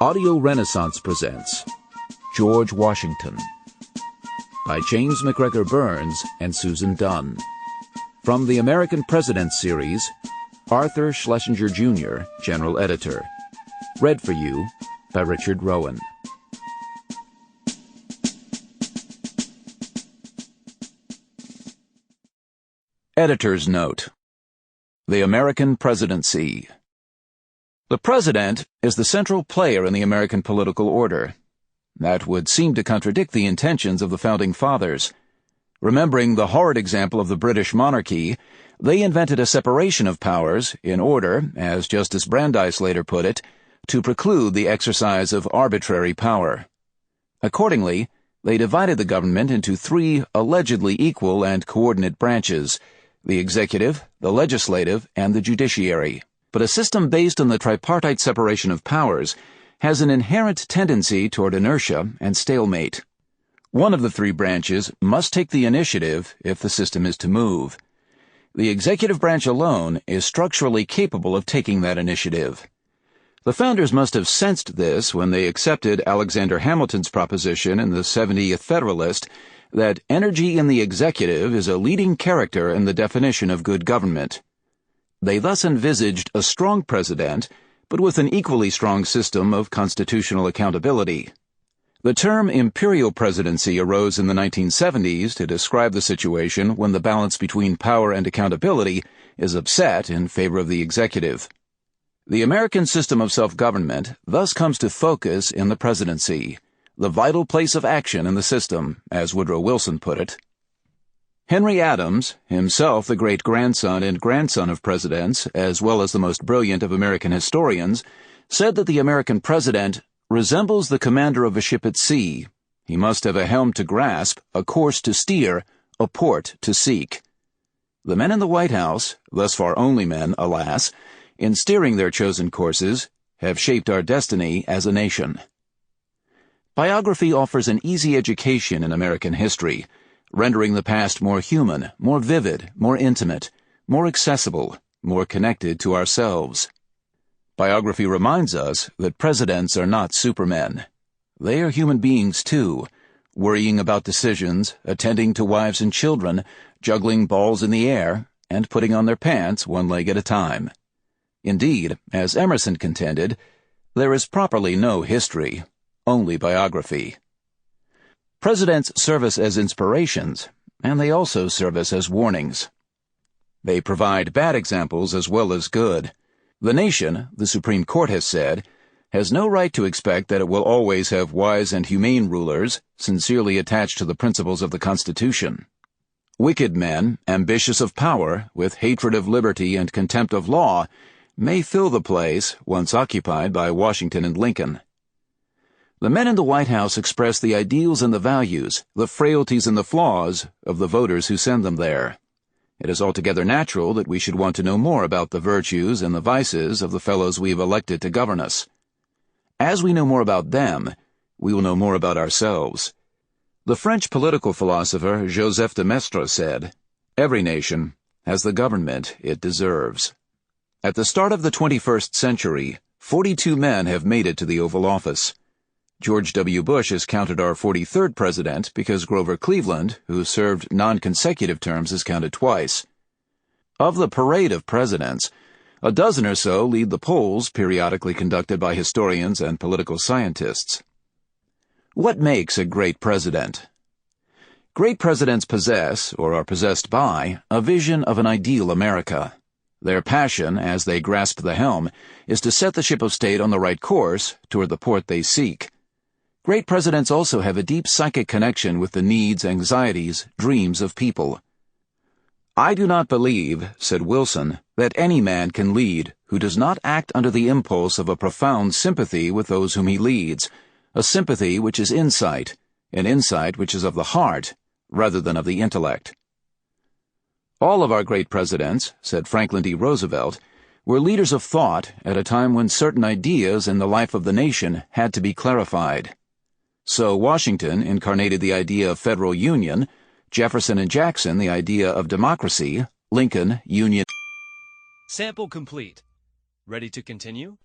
Audio Renaissance presents George Washington by James MacGregor Burns and Susan Dunn. From the American Presidents series, Arthur Schlesinger Jr., General Editor. Read for you by Richard Rohan. Editor's Note: The American Presidency. The President is the central player in the American political order. That would seem to contradict the intentions of the Founding Fathers. Remembering the horrid example of the British monarchy, they invented a separation of powers in order, as Justice Brandeis later put it, to preclude the exercise of arbitrary power. Accordingly, they divided the government into three allegedly equal and coordinate branches: the executive, the legislative, and the judiciary. But a system based on the tripartite separation of powers has an inherent tendency toward inertia and stalemate. One of the three branches must take the initiative if the system is to move. The executive branch alone is structurally capable of taking that initiative. The founders must have sensed this when they accepted Alexander Hamilton's proposition in the 70th Federalist that energy in the executive is a leading character in the definition of good government. They thus envisaged a strong president, but with an equally strong system of constitutional accountability. The term imperial presidency arose in the 1970s to describe the situation when the balance between power and accountability is upset in favor of the executive. The American system of self-government thus comes to focus in the presidency, the vital place of action in the system, as Woodrow Wilson put it. Henry Adams, himself the great-grandson and grandson of presidents, as well as the most brilliant of American historians, said that the American president resembles the commander of a ship at sea. He must have a helm to grasp, a course to steer, a port to seek. The men in the White House, thus far only men, alas, in steering their chosen courses, have shaped our destiny as a nation. Biography offers an easy education in American history, rendering the past more human, more vivid, more intimate, more accessible, more connected to ourselves. Biography reminds us that presidents are not supermen. They are human beings too, worrying about decisions, attending to wives and children, juggling balls in the air, and putting on their pants one leg at a time. Indeed, as Emerson contended, there is properly no history, only biography. Presidents serve us as inspirations, and they also serve us as warnings. They provide bad examples as well as good. The nation, the Supreme Court has said, has no right to expect that it will always have wise and humane rulers, sincerely attached to the principles of the Constitution. Wicked men, ambitious of power, with hatred of liberty and contempt of law, may fill the place once occupied by Washington and Lincoln. The men in the White House express the ideals and the values, the frailties and the flaws of the voters who send them there. It is altogether natural that we should want to know more about the virtues and the vices of the fellows we have elected to govern us. As we know more about them, we will know more about ourselves. The French political philosopher Joseph de Maistre said, "Every nation has the government it deserves." At the start of the 21st century, 42 men have made it to the Oval Office. George W. Bush is counted our 43rd president because Grover Cleveland, who served non-consecutive terms, is counted twice. Of the parade of presidents, a dozen or so lead the polls periodically conducted by historians and political scientists. What makes a great president? Great presidents possess, or are possessed by, a vision of an ideal America. Their passion, as they grasp the helm, is to set the ship of state on the right course toward the port they seek. Great presidents also have a deep psychic connection with the needs, anxieties, dreams of people. "I do not believe," said Wilson, "that any man can lead who does not act under the impulse of a profound sympathy with those whom he leads, a sympathy which is insight, an insight which is of the heart, rather than of the intellect." All of our great presidents, said Franklin D. Roosevelt, were leaders of thought at a time when certain ideas in the life of the nation had to be clarified. So Washington incarnated the idea of federal union, Jefferson and Jackson the idea of democracy, Lincoln, union. Sample complete. Ready to continue?